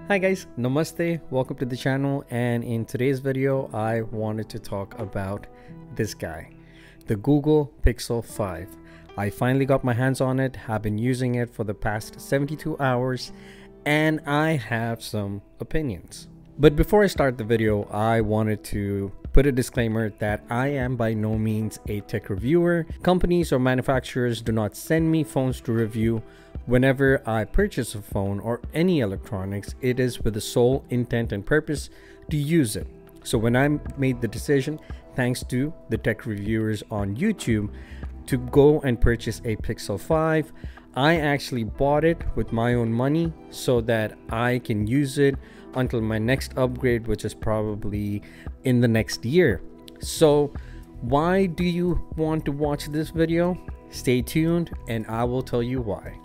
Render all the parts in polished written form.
Hi guys, namaste, welcome to the channel, and in today's video I wanted to talk about this guy, the Google Pixel 5. I finally got my hands on it, have been using it for the past 72 hours, and I have some opinions. But before I start the video, I wanted to put a disclaimer that I am by no means a tech reviewer. Companies or manufacturers do not send me phones to review. Whenever I purchase a phone or any electronics, it is with the sole intent and purpose to use it. So when I made the decision, thanks to the tech reviewers on YouTube, to go and purchase a Pixel 5, I actually bought it with my own money so that I can use it until my next upgrade, which is probably in the next year. So why do you want to watch this video? Stay tuned and I will tell you why.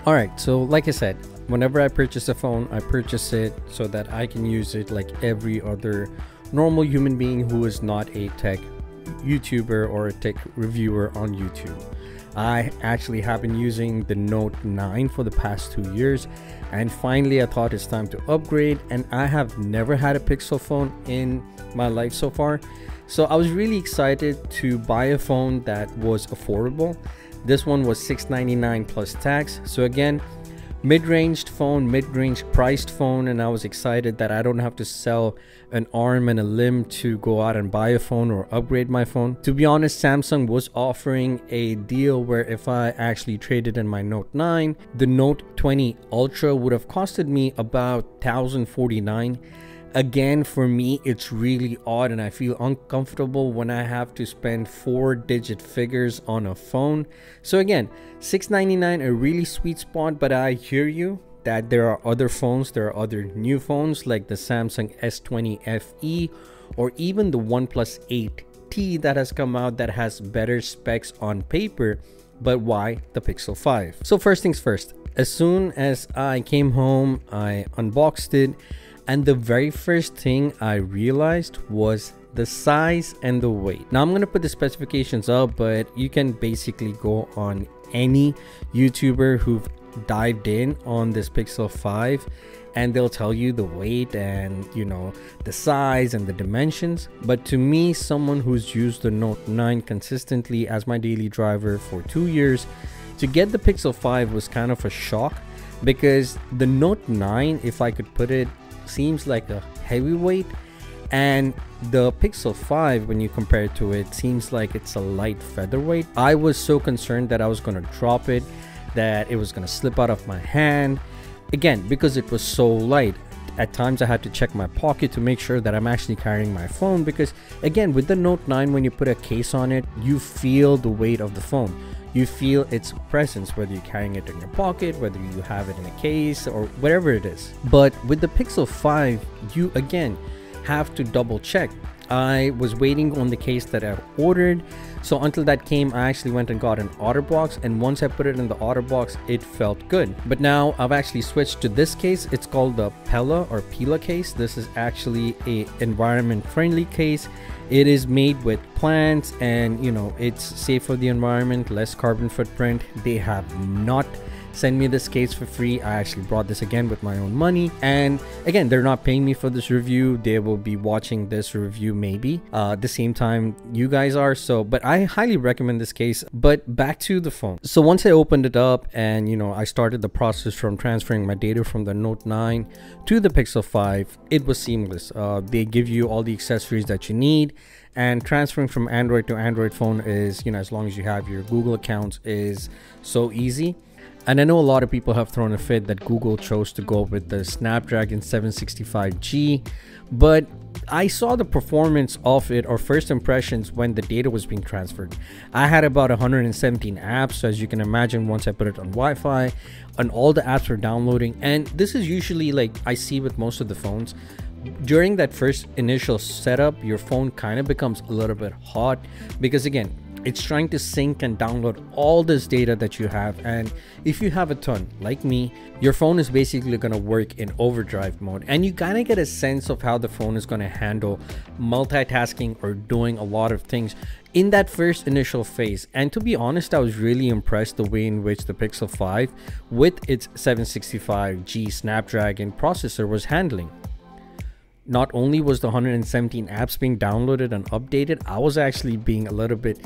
Alright, so like I said, whenever I purchase a phone, I purchase it so that I can use it like every other normal human being who is not a tech YouTuber or a tech reviewer on YouTube. I actually have been using the Note 9 for the past 2 years, and finally I thought it's time to upgrade, and I have never had a Pixel phone in my life so far. So I was really excited to buy a phone that was affordable. This one was $699 plus tax. So again, mid-ranged phone, mid-range priced phone, and I was excited that I don't have to sell an arm and a limb to go out and buy a phone or upgrade my phone. To be honest, Samsung was offering a deal where if I actually traded in my Note 9, the Note 20 Ultra would have costed me about $1,049. Again, for me, it's really odd and I feel uncomfortable when I have to spend 4-digit figures on a phone. So again, $699, a really sweet spot, but I hear you that there are other phones, there are other new phones like the Samsung S20 FE or even the OnePlus 8T that has come out that has better specs on paper. But why the Pixel 5? So first things first, as soon as I came home, I unboxed it. And the very first thing I realized was the size and the weight. Now I'm going to put the specifications up, but you can basically go on any YouTuber who've dived in on this Pixel 5 and they'll tell you the weight and the size and the dimensions. But to me, someone who's used the Note 9 consistently as my daily driver for 2 years, to get the Pixel 5 was kind of a shock, because the Note 9, if I could put it, seems like a heavyweight, and the Pixel 5, when you compare it to it, seems like it's a light featherweight. I was so concerned that I was going to drop it, that it was going to slip out of my hand, again because it was so light. At times I had to check my pocket to make sure that I'm actually carrying my phone, because again, with the Note 9, when you put a case on it, you feel the weight of the phone. You feel its presence, whether you're carrying it in your pocket, whether you have it in a case or whatever it is. But with the Pixel 5, you again have to double check. I was waiting on the case that I ordered, so until that came, I actually went and got an OtterBox, and once I put it in the OtterBox, it felt good. But now I've actually switched to this case. It's called the Pila case. This is actually a environment friendly case. It is made with plants and it's safe for the environment, less carbon footprint. They have not sent me this case for free. I actually brought this again with my own money, and again, they're not paying me for this review. They will be watching this review maybe the same time you guys are. So but I highly recommend this case. But back to the phone. So once I opened it up and I started the process from transferring my data from the Note 9 to the Pixel 5, it was seamless. They give you all the accessories that you need, and transferring from Android to Android phone is, as long as you have your Google accounts, is so easy. And I know a lot of people have thrown a fit that Google chose to go with the Snapdragon 765G, but I saw the performance of it, or first impressions, when the data was being transferred. I had about 117 apps, so as you can imagine, once I put it on Wi-Fi, and all the apps were downloading. And this is usually like I see with most of the phones. During that first initial setup, your phone kind of becomes a little bit hot, because again, It's trying to sync and download all this data that you have. And if you have a ton like me, your phone is basically going to work in overdrive mode, and you kind of get a sense of how the phone is going to handle multitasking or doing a lot of things in that first initial phase. And to be honest, I was really impressed the way in which the Pixel 5 with its 765G Snapdragon processor was handling. Not only was the 117 apps being downloaded and updated, I was actually being a little bit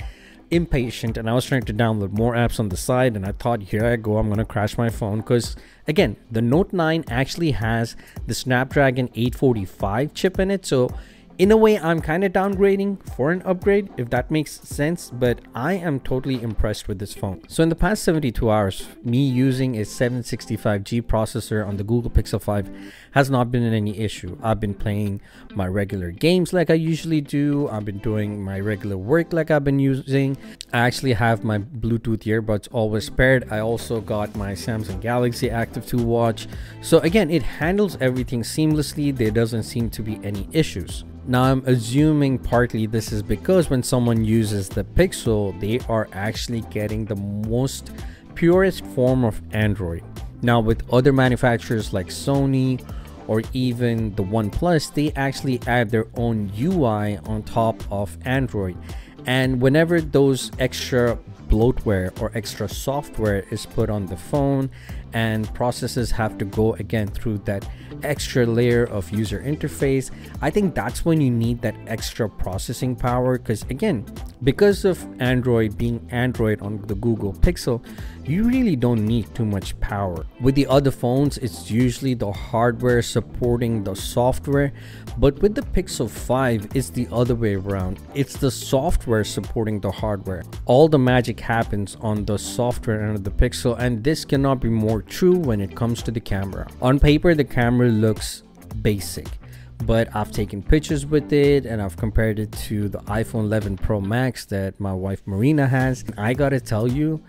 impatient, and I was trying to download more apps on the side, and I thought, here I go, I'm gonna crash my phone, because again, the Note 9 actually has the Snapdragon 845 chip in it. So in a way, I'm kind of downgrading for an upgrade, if that makes sense, but I am totally impressed with this phone. So in the past 72 hours, me using a 765G processor on the Google Pixel 5 has not been any issue. I've been playing my regular games like I usually do. I've been doing my regular work like I've been using. I actually have my Bluetooth earbuds always paired. I also got my Samsung Galaxy Active 2 watch. So again, it handles everything seamlessly. There doesn't seem to be any issues. Now, I'm assuming partly this is because when someone uses the Pixel, they are actually getting the most purest form of Android. Now, with other manufacturers like Sony or even the OnePlus, they actually add their own UI on top of Android. And whenever those extra bloatware or extra software is put on the phone and processes have to go again through that extra layer of user interface, I think that's when you need that extra processing power. Because again, because of Android being Android on the Google Pixel, you really don't need too much power. With the other phones, it's usually the hardware supporting the software, but with the Pixel 5, it's the other way around. It's the software supporting the hardware. All the magic happens on the software end of the Pixel, and this cannot be more true when it comes to the camera. On paper, the camera looks basic, but I've taken pictures with it and I've compared it to the iPhone 11 Pro Max that my wife Marina has. I gotta tell you,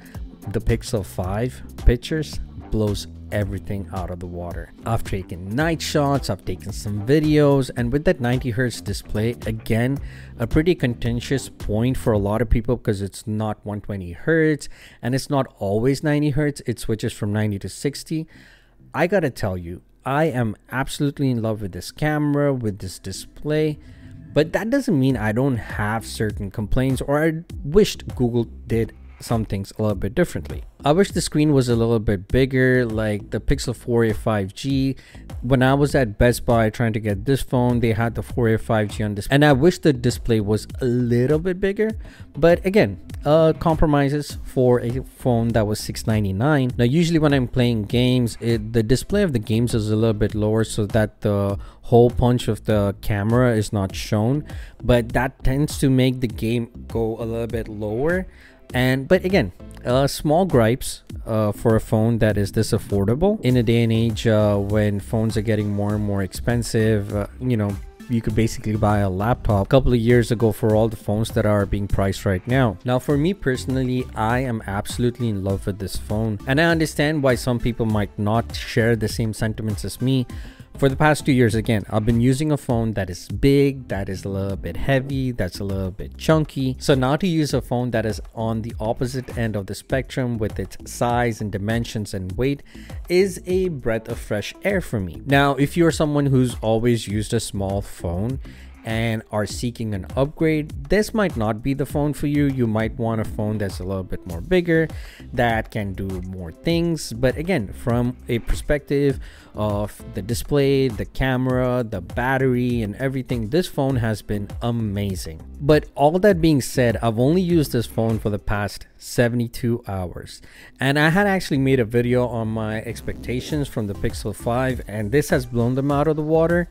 the Pixel 5 pictures blows everything out of the water. I've taken night shots, I've taken some videos, and with that 90 hertz display, again, a pretty contentious point for a lot of people because it's not 120 hertz and it's not always 90 hertz. It switches from 90 to 60. I gotta tell you, I am absolutely in love with this camera, with this display, but that doesn't mean I don't have certain complaints or I wished Google did some things a little bit differently. I wish the screen was a little bit bigger, like the Pixel 4a 5G. When I was at Best Buy trying to get this phone, they had the 4a 5G on this, and I wish the display was a little bit bigger. But again, compromises for a phone that was $699. Now, usually when I'm playing games, the display of the games is a little bit lower so that the hole punch of the camera is not shown, but that tends to make the game go a little bit lower. But again, small gripes for a phone that is this affordable in a day and age when phones are getting more and more expensive. You could basically buy a laptop a couple of years ago for all the phones that are being priced right now. Now, for me personally, I am absolutely in love with this phone, and I understand why some people might not share the same sentiments as me. For the past 2 years, again, I've been using a phone that is big, that is a little bit heavy, that's a little bit chunky. So now to use a phone that is on the opposite end of the spectrum with its size and dimensions and weight is a breath of fresh air for me. Now, if you're someone who's always used a small phone and are seeking an upgrade, this might not be the phone for you. You might want a phone that's a little bit more bigger, that can do more things. But again, from a perspective of the display, the camera, the battery, and everything, this phone has been amazing. But all that being said, I've only used this phone for the past 72 hours, and I had actually made a video on my expectations from the Pixel 5, and this has blown them out of the water.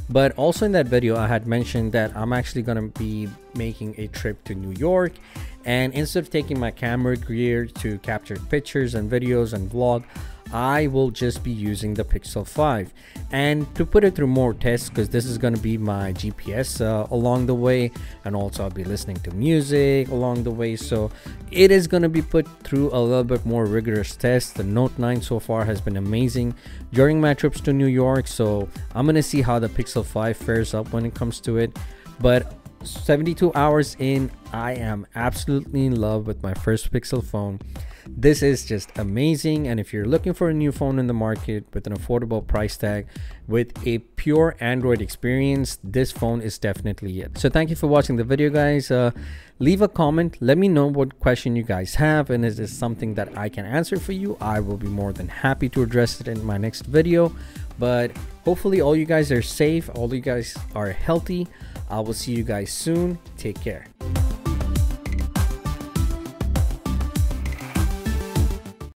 But also in that video, I had mentioned that I'm actually going to be making a trip to New York, and instead of taking my camera gear to capture pictures and videos and vlog, I will just be using the Pixel 5 and to put it through more tests, because this is going to be my GPS along the way, and also I'll be listening to music along the way, so it is going to be put through a little bit more rigorous tests. The Note 9 so far has been amazing during my trips to New York, so I'm going to see how the Pixel 5 fares up when it comes to it. But 72 hours in, I am absolutely in love with my first Pixel phone. This is just amazing, and if you're looking for a new phone in the market with an affordable price tag with a pure Android experience, this phone is definitely it. So thank you for watching the video, guys. Leave a comment, let me know what question you guys have, and is this something that I can answer for you. I will be more than happy to address it in my next video. But hopefully all you guys are safe, all you guys are healthy. I will see you guys soon. Take care.